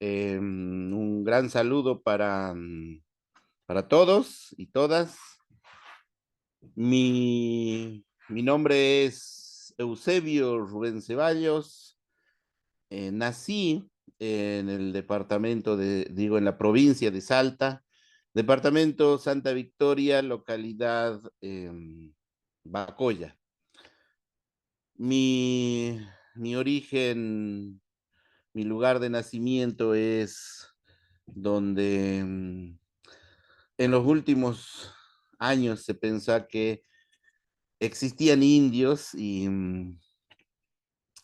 Un gran saludo para todos y todas. Mi nombre es Eusebio Rubén Ceballos. Nací en el departamento en la provincia de Salta, departamento Santa Victoria, localidad Bacoya. Mi origen, mi lugar de nacimiento es donde en los últimos años se pensaba que existían indios y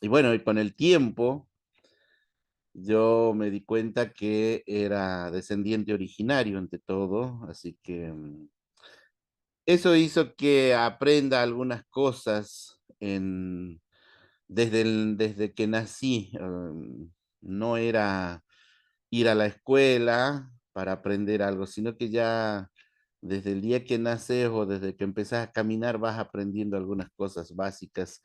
bueno, y con el tiempo yo me di cuenta que era descendiente originario ante todo, así que eso hizo que aprenda algunas cosas desde que nací. No era ir a la escuela para aprender algo, sino que ya desde el día que naces o desde que empezás a caminar vas aprendiendo algunas cosas básicas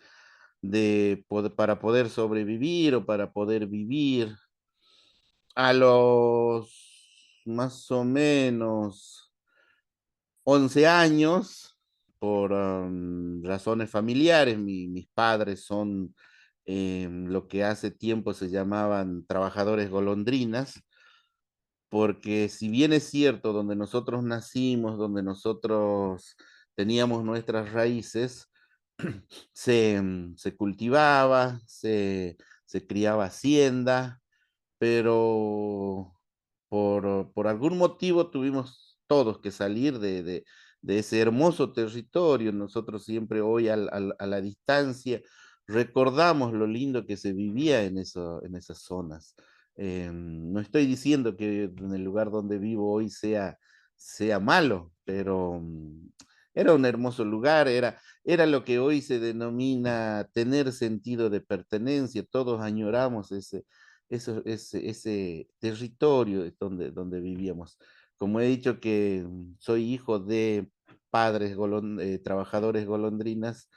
para poder sobrevivir o para poder vivir. A los más o menos 11 años, por razones familiares, mis padres son lo que hace tiempo se llamaban trabajadores golondrinas, porque si bien es cierto, donde nosotros nacimos, donde nosotros teníamos nuestras raíces, se cultivaba, se criaba hacienda, pero por algún motivo tuvimos todos que salir de ese hermoso territorio. Nosotros siempre hoy a la distancia recordamos lo lindo que se vivía en esas zonas. No estoy diciendo que en el lugar donde vivo hoy sea malo, pero era un hermoso lugar, era lo que hoy se denomina tener sentido de pertenencia. Todos añoramos ese territorio donde vivíamos. Como he dicho que soy hijo de padres trabajadores golondrinas,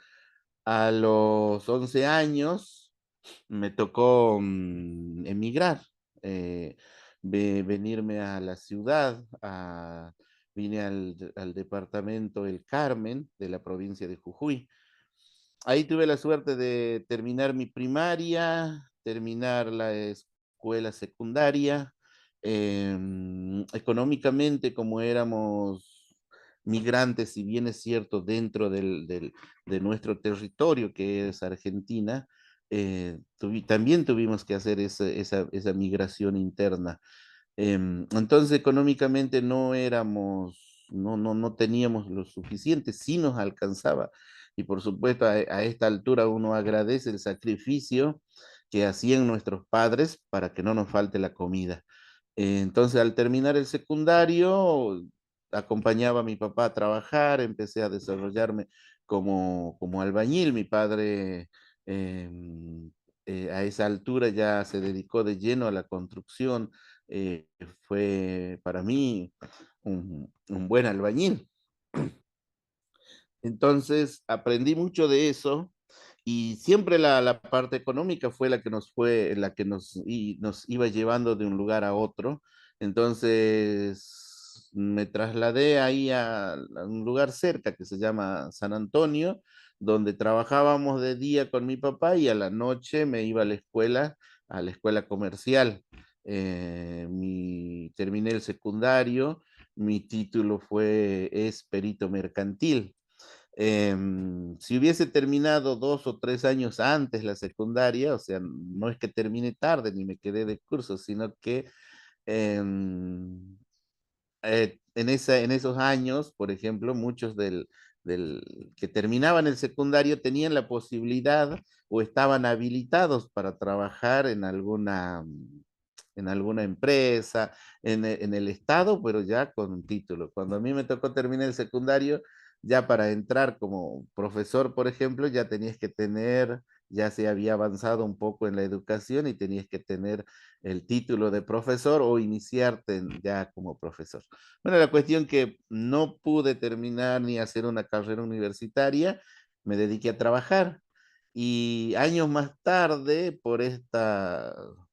a los 11 años me tocó emigrar, eh, venirme a la ciudad, vine al departamento El Carmen de la provincia de Jujuy. Ahí tuve la suerte de terminar mi primaria, terminar la escuela secundaria. Económicamente, como éramos migrantes, si bien es cierto, dentro de nuestro territorio, que es Argentina, también tuvimos que hacer esa migración interna. Entonces, económicamente no teníamos lo suficiente, sí nos alcanzaba. Y por supuesto, a esta altura uno agradece el sacrificio que hacían nuestros padres para que no nos falte la comida. Entonces, al terminar el secundario, acompañaba a mi papá a trabajar, empecé a desarrollarme como albañil. Mi padre a esa altura ya se dedicó de lleno a la construcción. eh, Fue para mí un buen albañil. Entonces aprendí mucho de eso y siempre la parte económica fue la que nos iba llevando de un lugar a otro. Entonces me trasladé ahí a un lugar cerca que se llama San Antonio, donde trabajábamos de día con mi papá y a la noche me iba a la escuela comercial. Terminé el secundario, mi título es perito mercantil. Si hubiese terminado 2 o 3 años antes la secundaria, o sea, no es que termine tarde ni me quedé de curso, sino que em, en esos años, por ejemplo, muchos del que terminaban el secundario tenían la posibilidad o estaban habilitados para trabajar en alguna empresa, en el Estado, pero ya con un título. Cuando a mí me tocó terminar el secundario, ya para entrar como profesor, por ejemplo, ya se había avanzado un poco en la educación y tenías que tener el título de profesor o iniciarte ya como profesor. Bueno, la cuestión que no pude terminar ni hacer una carrera universitaria, me dediqué a trabajar y años más tarde,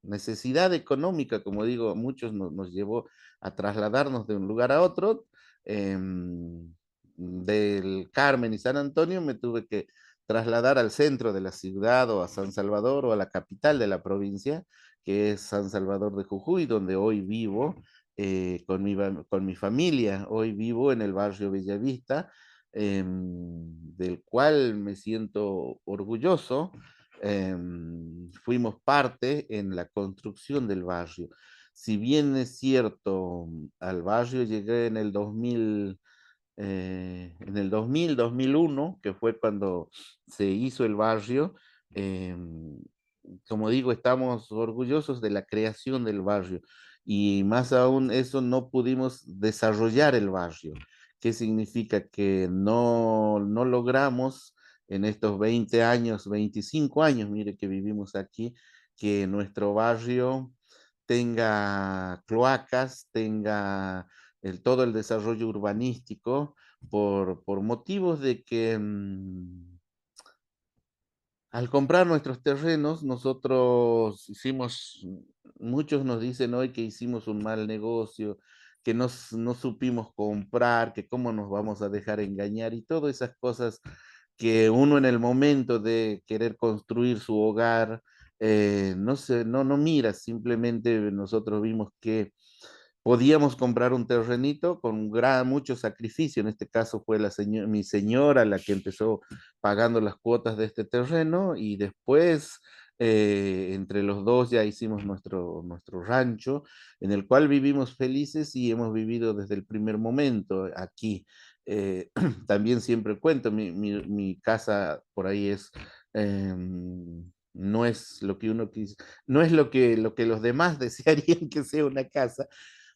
necesidad económica, como digo, muchos nos llevó a trasladarnos de un lugar a otro. Del Carmen y San Antonio me tuve que trasladar al centro de la ciudad o a San Salvador o a la capital de la provincia, que es San Salvador de Jujuy, donde hoy vivo con mi familia. Hoy vivo en el barrio Bellavista, del cual me siento orgulloso. Fuimos parte en la construcción del barrio. Si bien es cierto, al barrio llegué en el 2000, 2001, que fue cuando se hizo el barrio. eh, Como digo, estamos orgullosos de la creación del barrio y más aún eso no pudimos desarrollar el barrio. ¿Qué significa? Que no logramos en estos 20 años, 25 años, mire que vivimos aquí, que nuestro barrio tenga cloacas, tenga todo el desarrollo urbanístico, por motivos de que al comprar nuestros terrenos, nosotros hicimos, muchos nos dicen hoy que hicimos un mal negocio, que no supimos comprar, que cómo nos vamos a dejar engañar y todas esas cosas que uno en el momento de querer construir su hogar, no mira, simplemente nosotros vimos que podíamos comprar un terrenito con mucho sacrificio. En este caso fue mi señora la que empezó pagando las cuotas de este terreno y después entre los dos ya hicimos nuestro rancho en el cual vivimos felices y hemos vivido desde el primer momento aquí. También siempre cuento, mi casa por ahí es... no es lo que uno quis, no es lo que los demás desearían que sea una casa,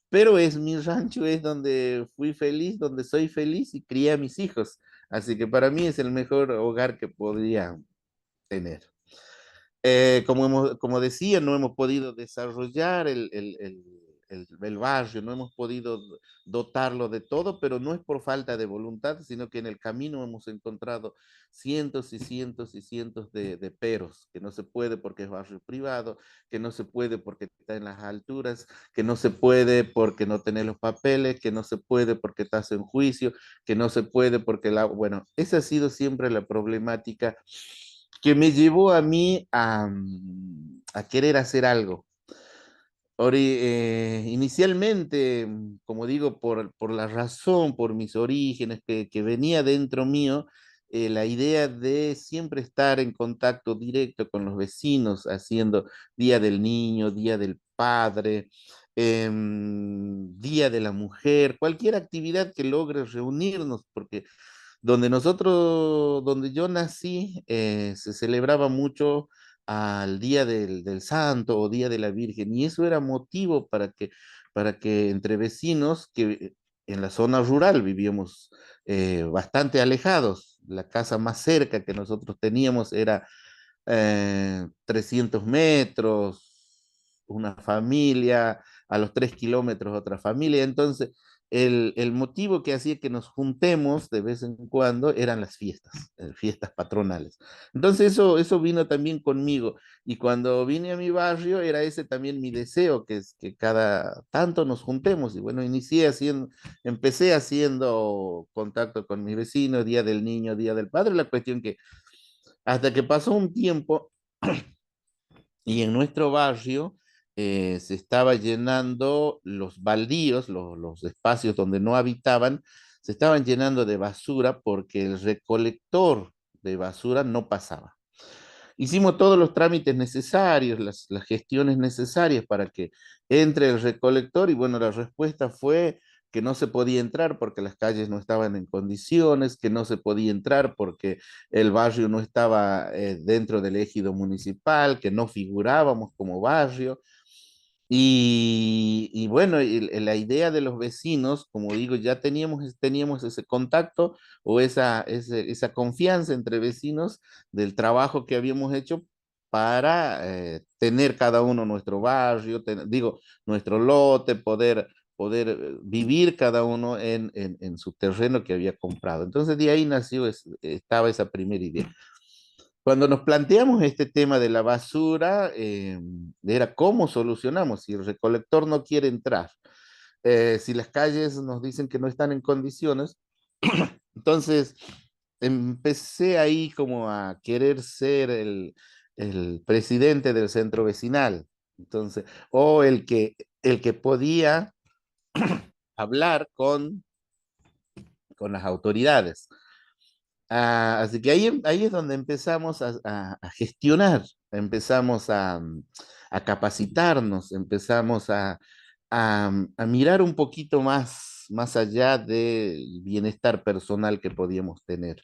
pero es mi rancho, es donde fui feliz, donde soy feliz y crié a mis hijos. Así que para mí es el mejor hogar que podría tener. Como decía, no hemos podido desarrollar el barrio, no hemos podido dotarlo de todo, pero no es por falta de voluntad, sino que en el camino hemos encontrado cientos y cientos y cientos de peros, que no se puede porque es barrio privado, que no se puede porque está en las alturas, que no se puede porque no tenés los papeles, que no se puede porque estás en juicio, que no se puede porque bueno, esa ha sido siempre la problemática que me llevó a mí a querer hacer algo. Inicialmente, como digo, por la razón, por mis orígenes, que venía dentro mío, la idea de siempre estar en contacto directo con los vecinos, haciendo Día del Niño, Día del Padre, Día de la Mujer, cualquier actividad que logre reunirnos, porque donde yo nací, se celebraba mucho al Día del Santo o Día de la Virgen, y eso era motivo para que entre vecinos que en la zona rural vivíamos bastante alejados. La casa más cerca que nosotros teníamos era 300 metros, una familia, a los 3 kilómetros otra familia. Entonces, el motivo que hacía que nos juntemos de vez en cuando eran las fiestas, fiestas patronales. Entonces, eso vino también conmigo. Y cuando vine a mi barrio, era ese también mi deseo, que es que cada tanto nos juntemos. Y bueno, empecé haciendo contacto con mis vecinos, Día del Niño, Día del Padre, la cuestión que hasta que pasó un tiempo y en nuestro barrio se estaba llenando los baldíos, los espacios donde no habitaban, se estaban llenando de basura porque el recolector de basura no pasaba. Hicimos todos los trámites necesarios, las gestiones necesarias para que entre el recolector y bueno, la respuesta fue que no se podía entrar porque las calles no estaban en condiciones, que no se podía entrar porque el barrio no estaba dentro del ejido municipal, que no figurábamos como barrio. Y bueno, la idea de los vecinos, como digo, ya teníamos ese contacto o esa confianza entre vecinos del trabajo que habíamos hecho para tener cada uno nuestro barrio, digo, nuestro lote, poder vivir cada uno en su terreno que había comprado. Entonces de ahí estaba esa primera idea. Cuando nos planteamos este tema de la basura, era cómo solucionamos si el recolector no quiere entrar, si las calles nos dicen que no están en condiciones. Entonces, empecé ahí como a querer ser el presidente del centro vecinal. Entonces, o el que podía hablar con las autoridades. Así que ahí es donde empezamos a gestionar, empezamos a capacitarnos, empezamos a mirar un poquito más allá del bienestar personal que podíamos tener.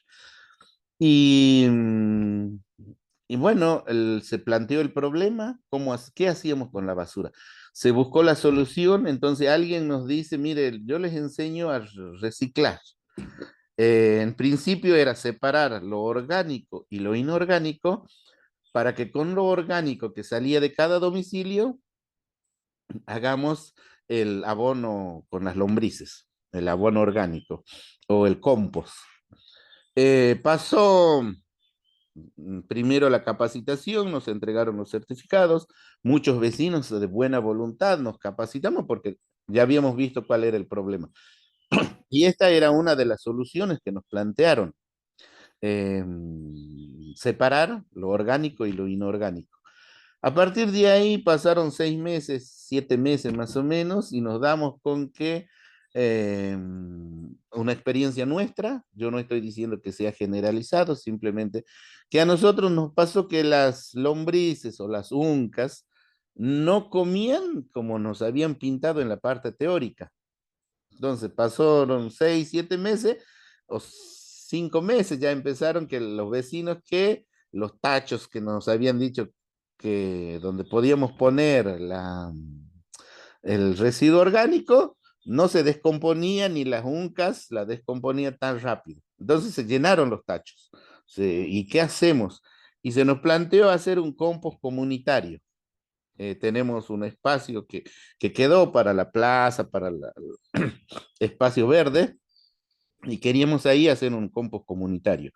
Y, y bueno, se planteó el problema, ¿qué hacíamos con la basura? Se buscó la solución, entonces alguien nos dice, mire, yo les enseño a reciclar. En principio era separar lo orgánico y lo inorgánico para que con lo orgánico que salía de cada domicilio hagamos el abono con las lombrices, el abono orgánico o el compost. Pasó primero la capacitación, nos entregaron los certificados, muchos vecinos de buena voluntad nos capacitamos porque ya habíamos visto cuál era el problema. Y esta era una de las soluciones que nos plantearon, eh, separar lo orgánico y lo inorgánico. A partir de ahí pasaron 6 meses, 7 meses más o menos, y nos damos con que una experiencia nuestra, yo no estoy diciendo que sea generalizado, simplemente que a nosotros nos pasó que las lombrices o las uncas no comían como nos habían pintado en la parte teórica. Entonces pasaron 6, 7 meses o 5 meses, ya empezaron que los vecinos que los tachos que nos habían dicho que donde podíamos poner el residuo orgánico no se descomponía ni las uncas la descomponía tan rápido. Entonces se llenaron los tachos. ¿Y qué hacemos? Y se nos planteó hacer un compost comunitario. Tenemos un espacio que quedó para la plaza, para el espacio verde, y queríamos ahí hacer un compost comunitario.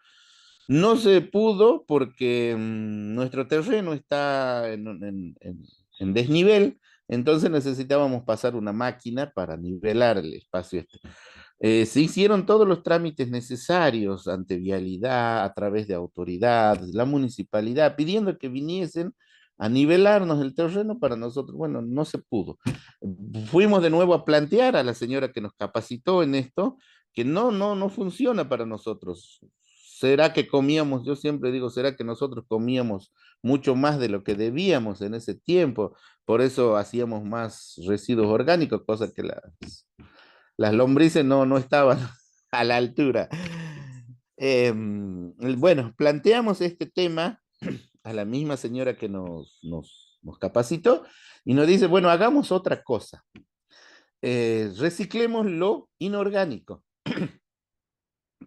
No se pudo porque nuestro terreno está en desnivel, entonces necesitábamos pasar una máquina para nivelar el espacio este. Se hicieron todos los trámites necesarios ante vialidad, a través de autoridades, la municipalidad, pidiendo que viniesen a nivelarnos el terreno para nosotros. Bueno, no se pudo. Fuimos de nuevo a plantear a la señora que nos capacitó en esto, que no funciona para nosotros. ¿Será que comíamos? Yo siempre digo, ¿será que nosotros comíamos mucho más de lo que debíamos en ese tiempo? Por eso hacíamos más residuos orgánicos, cosa que las lombrices no estaban a la altura. Bueno, planteamos este tema a la misma señora que nos capacitó y nos dice, bueno, hagamos otra cosa. Reciclemos lo inorgánico.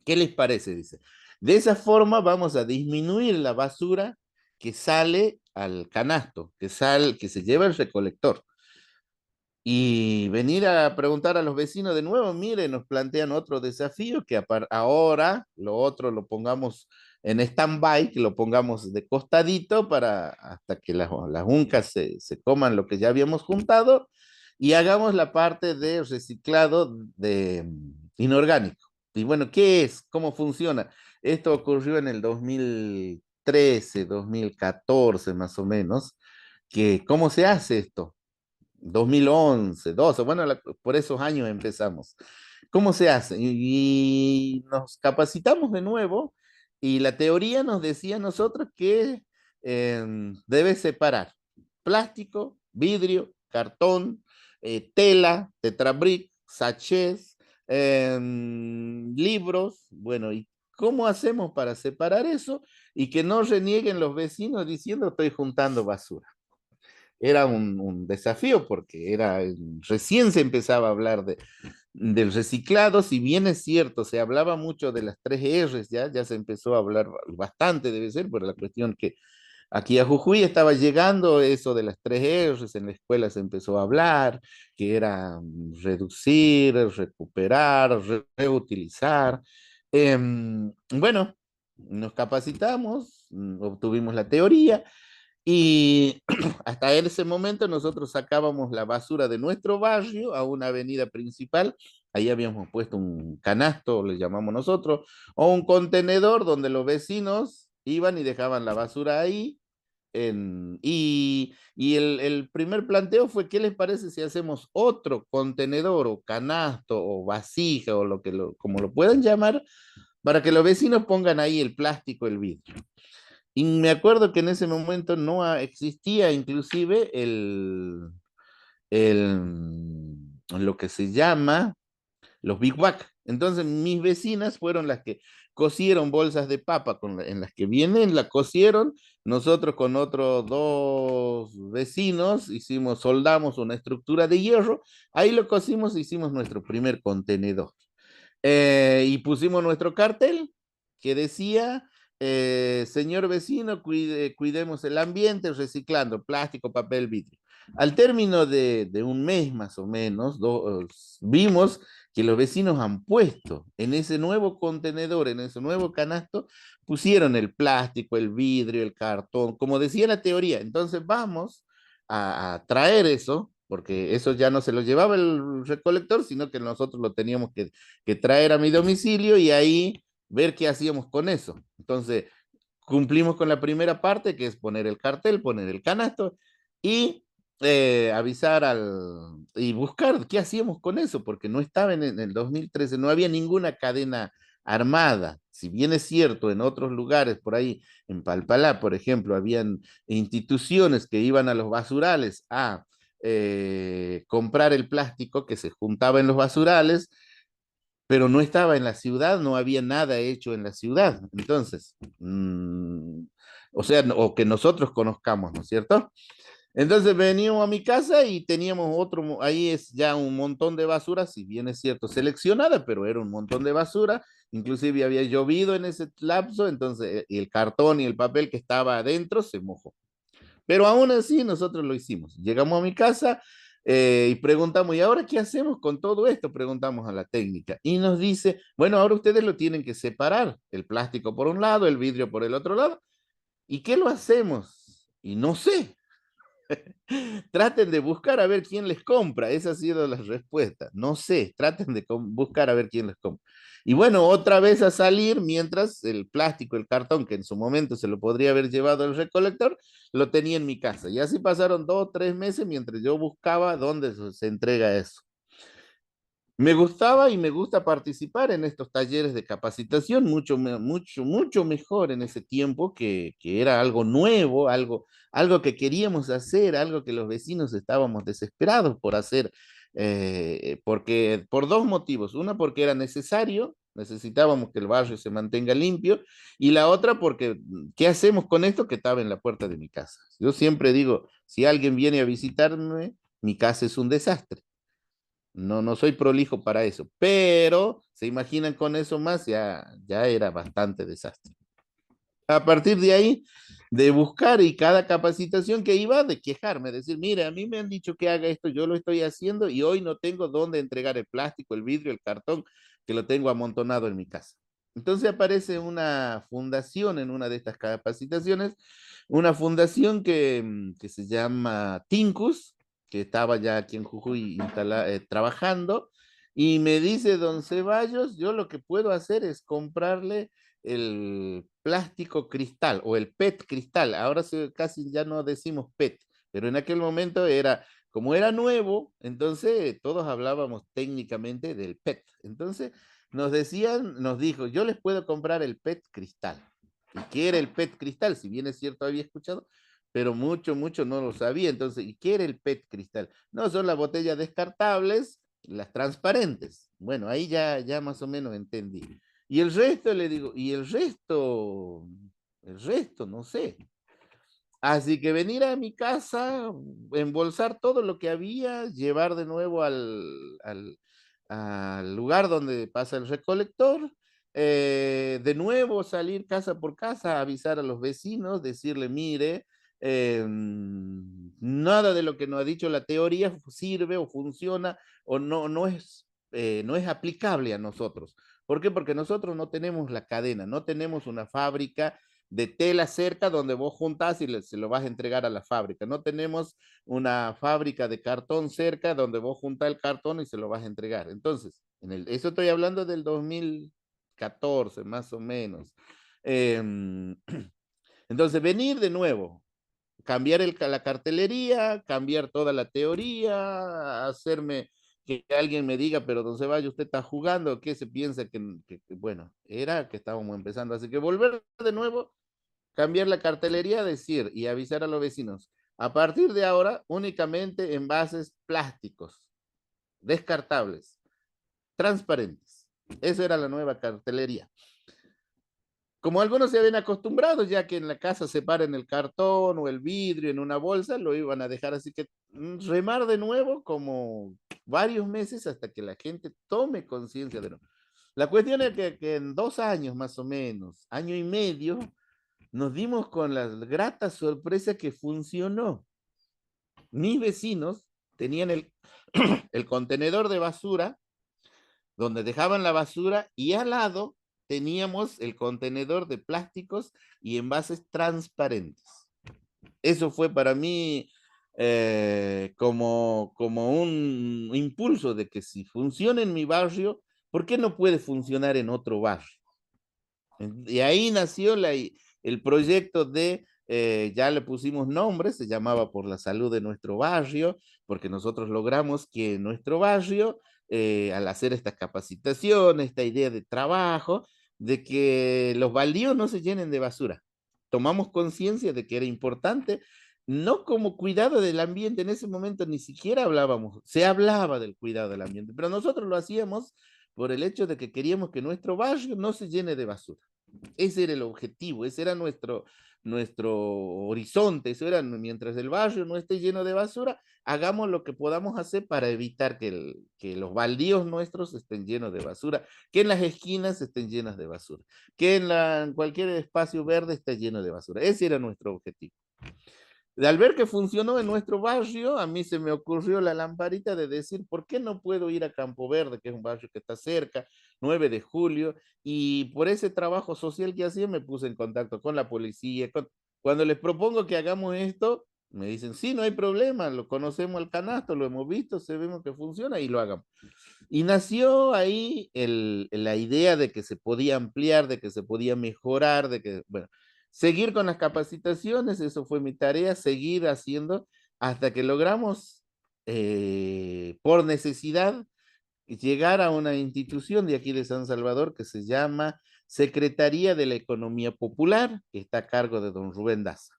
¿Qué les parece? Dice. De esa forma vamos a disminuir la basura que sale al canasto, que se lleva el recolector. Y venir a preguntar a los vecinos de nuevo, mire, nos plantean otro desafío, que ahora lo otro lo pongamos en stand-by, que lo pongamos de costadito para hasta que las uncas se coman lo que ya habíamos juntado y hagamos la parte de reciclado de inorgánico. Y bueno, ¿qué es? ¿Cómo funciona? Esto ocurrió en el 2013, 2014 más o menos, que ¿cómo se hace esto? 2011, 12, bueno, por esos años empezamos. ¿Cómo se hace? Y nos capacitamos de nuevo y la teoría nos decía a nosotros que debe separar plástico, vidrio, cartón, tela, tetrabric, sachets, libros, bueno, ¿y cómo hacemos para separar eso y que no renieguen los vecinos diciendo estoy juntando basura? Era un desafío porque recién se empezaba a hablar del reciclado, si bien es cierto, se hablaba mucho de las 3 R's, ya se empezó a hablar bastante, debe ser, por la cuestión que aquí a Jujuy estaba llegando eso de las 3 R's, en la escuela se empezó a hablar, que era reducir, recuperar, reutilizar. Bueno, nos capacitamos, obtuvimos la teoría y hasta ese momento nosotros sacábamos la basura de nuestro barrio a una avenida principal. Ahí habíamos puesto un canasto, le llamamos nosotros, o un contenedor donde los vecinos iban y dejaban la basura ahí. Y el primer planteo fue, ¿qué les parece si hacemos otro contenedor o canasto o vasija o como lo puedan llamar, para que los vecinos pongan ahí el plástico, el vidrio? Y me acuerdo que en ese momento no existía inclusive lo que se llama los Big Wack. Entonces mis vecinas fueron las que cosieron bolsas de papa en las que vienen, la cosieron. Nosotros con otros dos vecinos soldamos una estructura de hierro, ahí lo cosimos, hicimos nuestro primer contenedor. Y pusimos nuestro cartel que decía, señor vecino, cuidemos el ambiente reciclando plástico, papel, vidrio. Al término de un mes más o menos, vimos que los vecinos han puesto en ese nuevo contenedor, en ese nuevo canasto, pusieron el plástico, el vidrio, el cartón, como decía la teoría. Entonces vamos a traer eso, porque eso ya no se lo llevaba el recolector, sino que nosotros lo teníamos que traer a mi domicilio y ahí ver qué hacíamos con eso. Entonces, cumplimos con la primera parte, que es poner el cartel, poner el canasto y avisar y buscar qué hacíamos con eso, porque no estaba en el 2013, no había ninguna cadena armada. Si bien es cierto, en otros lugares, por ahí, en Palpalá, por ejemplo, habían instituciones que iban a los basurales a comprar el plástico que se juntaba en los basurales, pero no estaba en la ciudad, no había nada hecho en la ciudad. Entonces, o sea, o que nosotros conozcamos, ¿no es cierto? Entonces veníamos a mi casa y teníamos otro, ahí es ya un montón de basura, si bien es cierto, seleccionada, pero era un montón de basura, inclusive había llovido en ese lapso, entonces y el cartón y el papel que estaba adentro se mojó. Pero aún así nosotros lo hicimos. Llegamos a mi casa y preguntamos, ¿y ahora qué hacemos con todo esto? Preguntamos a la técnica. Y nos dice, bueno, ahora ustedes lo tienen que separar, el plástico por un lado, el vidrio por el otro lado. ¿Y qué lo hacemos? Y no sé. Traten de buscar a ver quién les compra. Esa ha sido la respuesta. No sé, traten de buscar a ver quién les compra. Y bueno, otra vez a salir mientras el plástico, el cartón, que en su momento se lo podría haber llevado el recolector, lo tenía en mi casa. Y así pasaron 2 o 3 meses mientras yo buscaba dónde se entrega eso. Me gustaba y me gusta participar en estos talleres de capacitación, mucho mejor en ese tiempo que era algo nuevo, algo que queríamos hacer, algo que los vecinos estábamos desesperados por hacer, porque por dos motivos. Una, porque era necesario, necesitábamos que el barrio se mantenga limpio, y la otra, porque ¿qué hacemos con esto que estaba en la puerta de mi casa? Yo siempre digo, si alguien viene a visitarme, mi casa es un desastre. No, no soy prolijo para eso, pero se imaginan con eso más, ya era bastante desastre. A partir de ahí, de buscar y cada capacitación que iba, de quejarme, decir, mire, a mí me han dicho que haga esto, yo lo estoy haciendo y hoy no tengo dónde entregar el plástico, el vidrio, el cartón, que lo tengo amontonado en mi casa. Entonces aparece una fundación en una de estas capacitaciones, una fundación que se llama Tincus, que estaba ya aquí en Jujuy trabajando, y me dice, don Ceballos, yo lo que puedo hacer es comprarle el plástico cristal o el PET cristal. Ahora casi ya no decimos PET, pero en aquel momento como era nuevo, entonces todos hablábamos técnicamente del PET. Entonces nos dijo, yo les puedo comprar el PET cristal. ¿Y qué era el PET cristal? Si bien es cierto, había escuchado, pero mucho no lo sabía. Entonces, ¿y qué era el PET cristal? No, son las botellas descartables, las transparentes. Bueno, ahí ya más o menos entendí. Y el resto, le digo, y el resto, no sé. Así que venir a mi casa, embolsar todo lo que había, llevar de nuevo al lugar donde pasa el recolector, de nuevo salir casa por casa, avisar a los vecinos, decirle, mire, nada de lo que nos ha dicho la teoría sirve o funciona o no es aplicable a nosotros. ¿Por qué? Porque nosotros no tenemos la cadena, no tenemos una fábrica de tela cerca donde vos juntás y se lo vas a entregar a la fábrica. No tenemos una fábrica de cartón cerca donde vos juntás el cartón y se lo vas a entregar. Entonces, eso estoy hablando del 2014, más o menos. Em, entonces, venir de nuevo, cambiar la cartelería, cambiar toda la teoría, hacerme que alguien me diga, pero don Ceballos, usted está jugando, ¿qué se piensa bueno, era que estábamos empezando? Así que volver de nuevo, cambiar la cartelería, decir y avisar a los vecinos, a partir de ahora, únicamente envases plásticos, descartables, transparentes. Eso era la nueva cartelería. Como algunos se habían acostumbrado, ya que en la casa separen el cartón o el vidrio en una bolsa, lo iban a dejar así que remar de nuevo como varios meses hasta que la gente tome conciencia de nuevo. La cuestión es que en 2 años más o menos, año y medio, nos dimos con la grata sorpresa que funcionó. Mis vecinos tenían el contenedor de basura donde dejaban la basura y al lado teníamos el contenedor de plásticos y envases transparentes. Eso fue para mí como un impulso de que si funciona en mi barrio, ¿por qué no puede funcionar en otro barrio? Y ahí nació el proyecto ya le pusimos nombre, se llamaba Por la Salud de Nuestro Barrio, porque nosotros logramos que en nuestro barrio, al hacer estas capacitaciones, esta idea de trabajo, de que los baldíos no se llenen de basura. Tomamos conciencia de que era importante, no como cuidado del ambiente, en ese momento ni siquiera hablábamos, se hablaba del cuidado del ambiente, pero nosotros lo hacíamos por el hecho de que queríamos que nuestro barrio no se llene de basura. Ese era el objetivo, ese era nuestro horizonte, eso era, mientras el barrio no esté lleno de basura, hagamos lo que podamos hacer para evitar que los baldíos nuestros estén llenos de basura, que en las esquinas estén llenas de basura, que en cualquier espacio verde esté lleno de basura. Ese era nuestro objetivo. Al ver que funcionó en nuestro barrio, a mí se me ocurrió la lamparita de decir, ¿por qué no puedo ir a Campo Verde, que es un barrio que está cerca, 9 de julio? Y por ese trabajo social que hacía, me puse en contacto con la policía. Cuando les propongo que hagamos esto, me dicen, sí, no hay problema, lo conocemos al canasto, lo hemos visto, sabemos que funciona y lo hagamos. Y nació ahí la idea de que se podía ampliar, de que se podía mejorar, de que, bueno, seguir con las capacitaciones, eso fue mi tarea, seguir haciendo hasta que logramos, por necesidad, llegar a una institución de aquí de San Salvador que se llama Secretaría de la Economía Popular, que está a cargo de don Rubén Daza.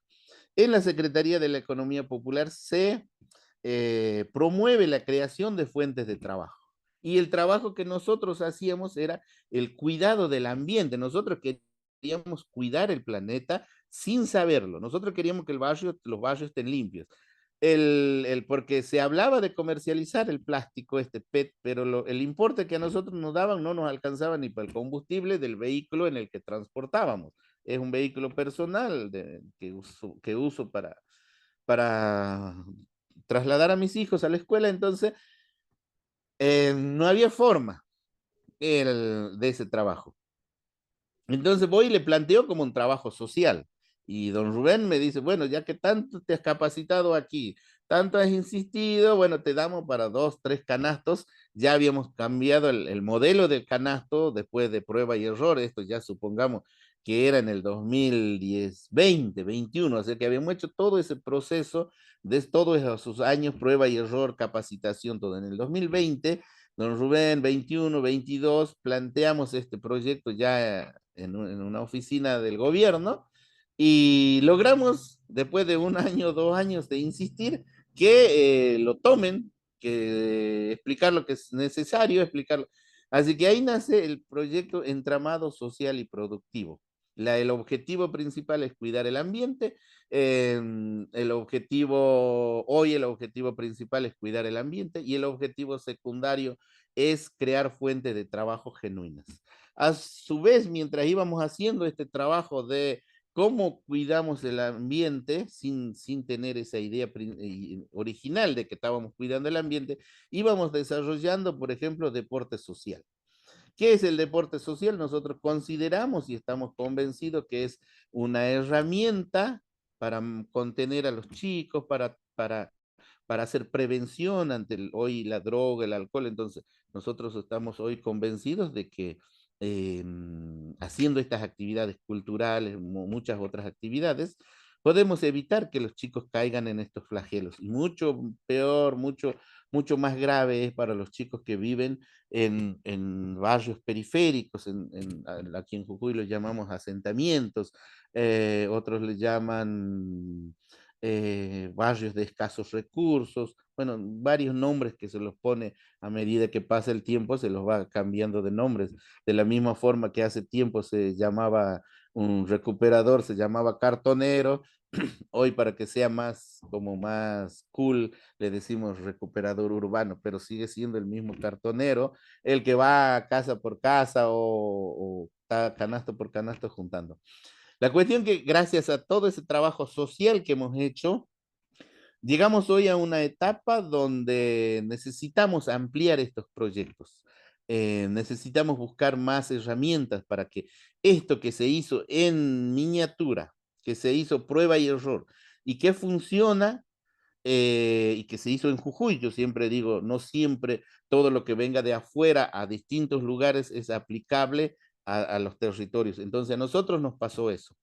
En la Secretaría de la Economía Popular se promueve la creación de fuentes de trabajo. Y el trabajo que nosotros hacíamos era el cuidado del ambiente. Nosotros queríamos cuidar el planeta sin saberlo. Nosotros queríamos que los barrios estén limpios. Porque se hablaba de comercializar el plástico, este PET, pero el importe que a nosotros nos daban no nos alcanzaba ni para el combustible del vehículo en el que transportábamos. Es un vehículo personal que uso para trasladar a mis hijos a la escuela, entonces no había forma de ese trabajo. Entonces voy y le planteo como un trabajo social. Y don Rubén me dice, bueno, ya que tanto te has capacitado aquí, tanto has insistido, bueno, te damos para 2, 3 canastos. Ya habíamos cambiado el modelo del canasto después de prueba y error. Esto ya supongamos que era en el 2010, 20, 21, o sea que habíamos hecho todo ese proceso de todos esos años, prueba y error, capacitación, todo. En el 2020 don Rubén, 21, 22, planteamos este proyecto ya en una oficina del gobierno y logramos, después de 1 año, 2 años de insistir, que lo tomen, que explicar lo que es necesario, explicarlo. Así que ahí nace el proyecto Entramado Social y Productivo. El objetivo principal es cuidar el ambiente. Hoy el objetivo principal es cuidar el ambiente y el objetivo secundario es crear fuentes de trabajo genuinas. A su vez, mientras íbamos haciendo este trabajo de cómo cuidamos el ambiente sin tener esa idea original de que estábamos cuidando el ambiente, íbamos desarrollando, por ejemplo, deporte social. ¿Qué es el deporte social? Nosotros consideramos y estamos convencidos que es una herramienta para contener a los chicos, para hacer prevención ante hoy la droga, el alcohol. Entonces, nosotros estamos hoy convencidos de que eh, haciendo estas actividades culturales, muchas otras actividades, podemos evitar que los chicos caigan en estos flagelos. Y mucho peor, mucho más grave es para los chicos que viven en barrios periféricos, aquí en Jujuy los llamamos asentamientos, otros le llaman barrios de escasos recursos, bueno, varios nombres que se los pone a medida que pasa el tiempo, se los va cambiando de nombres, de la misma forma que hace tiempo se llamaba un recuperador, se llamaba cartonero, hoy para que sea más, como más cool, le decimos recuperador urbano, pero sigue siendo el mismo cartonero, el que va casa por casa o está canasto por canasto juntando. La cuestión que gracias a todo ese trabajo social que hemos hecho, llegamos hoy a una etapa donde necesitamos ampliar estos proyectos. Necesitamos buscar más herramientas para que esto que se hizo en miniatura, que se hizo prueba y error y que funciona y que se hizo en Jujuy, yo siempre digo, no siempre todo lo que venga de afuera a distintos lugares es aplicable a los territorios. Entonces a nosotros nos pasó eso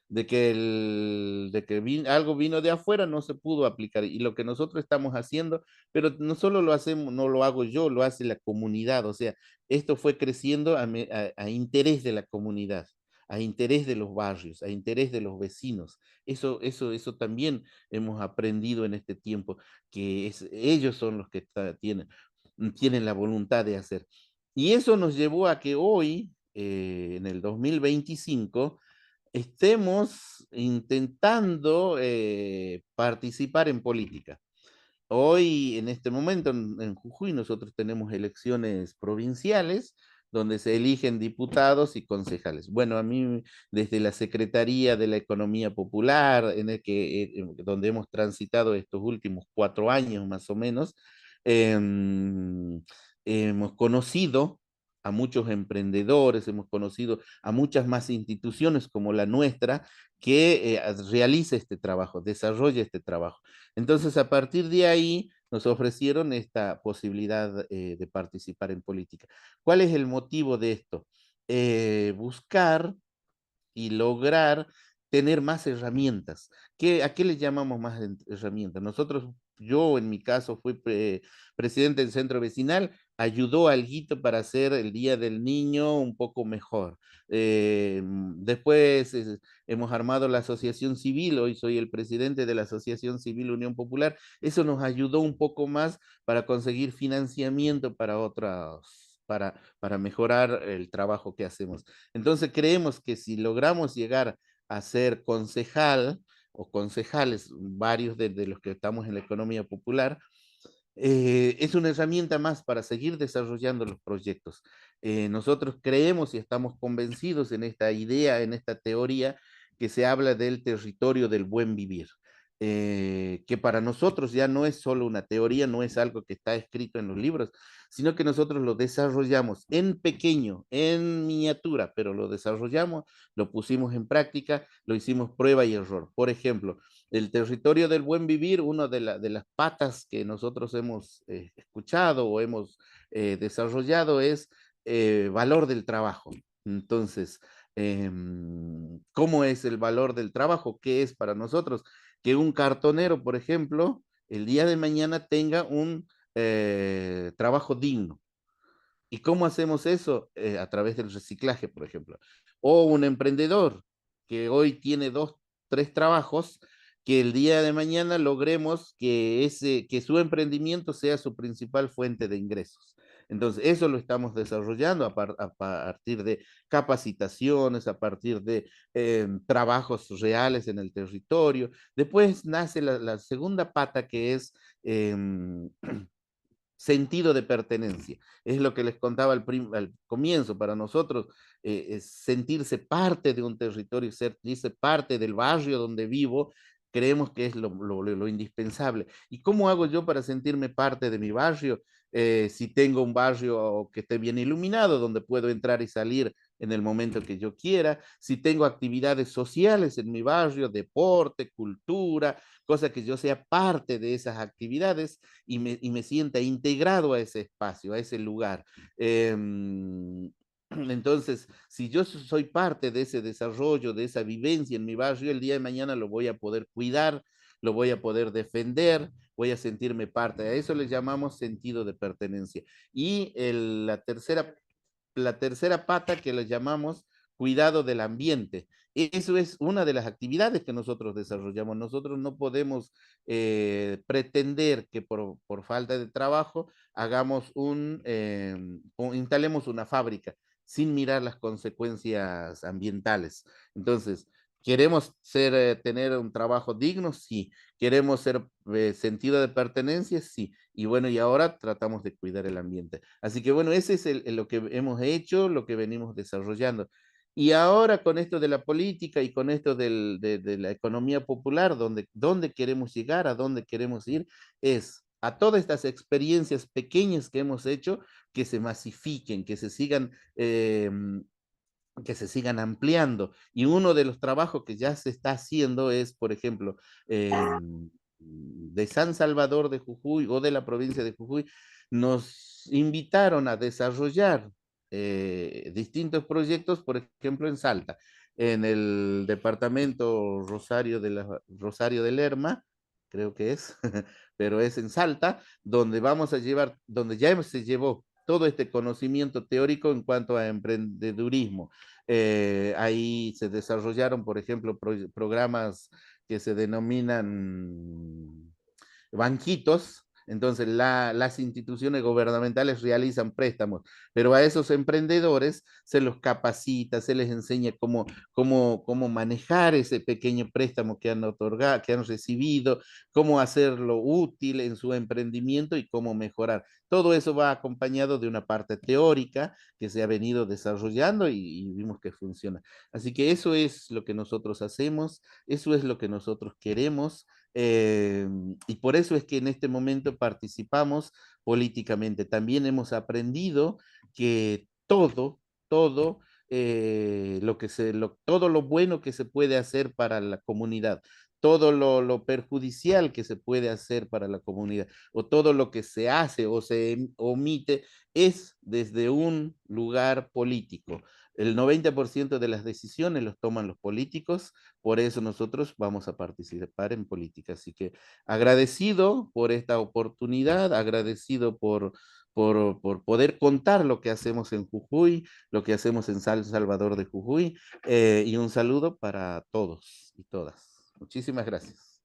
de que, algo vino de afuera, no se pudo aplicar. Y lo que nosotros estamos haciendo, pero no solo lo hacemos, no lo hago yo, lo hace la comunidad. O sea, esto fue creciendo a interés de la comunidad, a interés de los barrios, a interés de los vecinos. Eso también hemos aprendido en este tiempo, que ellos son los que tienen la voluntad de hacer. Y eso nos llevó a que hoy, en el 2025, estemos intentando participar en política. Hoy, en este momento, en Jujuy, nosotros tenemos elecciones provinciales donde se eligen diputados y concejales. Bueno, a mí, desde la Secretaría de la Economía Popular, donde hemos transitado estos últimos 4 años más o menos, eh, hemos conocido a muchos emprendedores, hemos conocido a muchas más instituciones como la nuestra que realiza este trabajo, desarrolla este trabajo. Entonces, a partir de ahí, nos ofrecieron esta posibilidad de participar en política. ¿Cuál es el motivo de esto? Buscar y lograr tener más herramientas. ¿A qué le llamamos más herramientas? Nosotros, yo en mi caso fui presidente del centro vecinal, ayudó al Guito para hacer el Día del Niño un poco mejor. Después hemos armado la asociación civil, hoy soy el presidente de la Asociación Civil Unión Popular, eso nos ayudó un poco más para conseguir financiamiento para otras, para mejorar el trabajo que hacemos. Entonces creemos que si logramos llegar a ser concejal o concejales, varios de los que estamos en la economía popular, es una herramienta más para seguir desarrollando los proyectos. Nosotros creemos y estamos convencidos en esta idea, en esta teoría que se habla del territorio del buen vivir. Que para nosotros ya no es solo una teoría, no es algo que está escrito en los libros, sino que nosotros lo desarrollamos en pequeño, en miniatura, pero lo desarrollamos, lo pusimos en práctica, lo hicimos prueba y error. Por ejemplo, el territorio del buen vivir, una de las patas que nosotros hemos escuchado o hemos desarrollado es valor del trabajo. Entonces, ¿cómo es el valor del trabajo? ¿Qué es para nosotros? Que un cartonero, por ejemplo, el día de mañana tenga un trabajo digno. ¿Y cómo hacemos eso? A través del reciclaje, por ejemplo. O un emprendedor que hoy tiene 2, 3 trabajos, que el día de mañana logremos que su emprendimiento sea su principal fuente de ingresos. Entonces, eso lo estamos desarrollando a partir de capacitaciones, a partir de trabajos reales en el territorio. Después nace la segunda pata que es sentido de pertenencia. Es lo que les contaba al comienzo. Para nosotros, es sentirse parte de un territorio, sentirse parte del barrio donde vivo, creemos que es lo indispensable. ¿Y cómo hago yo para sentirme parte de mi barrio? si tengo un barrio que esté bien iluminado, donde puedo entrar y salir en el momento que yo quiera, si tengo actividades sociales en mi barrio, deporte, cultura, cosa que yo sea parte de esas actividades y me sienta integrado a ese espacio, a ese lugar. Eh, entonces, si yo soy parte de ese desarrollo, de esa vivencia en mi barrio, el día de mañana lo voy a poder cuidar, lo voy a poder defender, voy a sentirme parte. A eso le llamamos sentido de pertenencia. Y la tercera pata que le llamamos cuidado del ambiente. Eso es una de las actividades que nosotros desarrollamos. Nosotros no podemos pretender que por falta de trabajo hagamos instalemos una fábrica sin mirar las consecuencias ambientales. Entonces, ¿queremos tener un trabajo digno? Sí. ¿Queremos ser sentido de pertenencia? Sí. Y bueno, y ahora tratamos de cuidar el ambiente. Así que bueno, ese es lo que hemos hecho, lo que venimos desarrollando. Y ahora con esto de la política y con esto de la economía popular, donde queremos llegar, a dónde queremos ir, es a todas estas experiencias pequeñas que hemos hecho, que se masifiquen, que se sigan ampliando. Y uno de los trabajos que ya se está haciendo es, por ejemplo, de San Salvador de Jujuy o de la provincia de Jujuy, nos invitaron a desarrollar distintos proyectos, por ejemplo, en Salta, en el departamento Rosario de Lerma, creo que es, pero es en Salta, donde vamos a llevar, donde ya se llevó todo este conocimiento teórico en cuanto a emprendedurismo. Ahí se desarrollaron, por ejemplo, programas que se denominan banquitos. Entonces, las instituciones gubernamentales realizan préstamos, pero a esos emprendedores se los capacita, se les enseña cómo manejar ese pequeño préstamo que han otorgado, que han recibido, cómo hacerlo útil en su emprendimiento y cómo mejorar. Todo eso va acompañado de una parte teórica que se ha venido desarrollando y vimos que funciona. Así que eso es lo que nosotros hacemos, eso es lo que nosotros queremos. Eh, y por eso es que en este momento participamos políticamente. También hemos aprendido que todo todo lo bueno que se puede hacer para la comunidad, todo lo perjudicial que se puede hacer para la comunidad, o todo lo que se hace o se omite, es desde un lugar político. El 90% de las decisiones los toman los políticos, por eso nosotros vamos a participar en política. Así que agradecido por esta oportunidad, agradecido por poder contar lo que hacemos en Jujuy, lo que hacemos en San Salvador de Jujuy, y un saludo para todos y todas. Muchísimas gracias.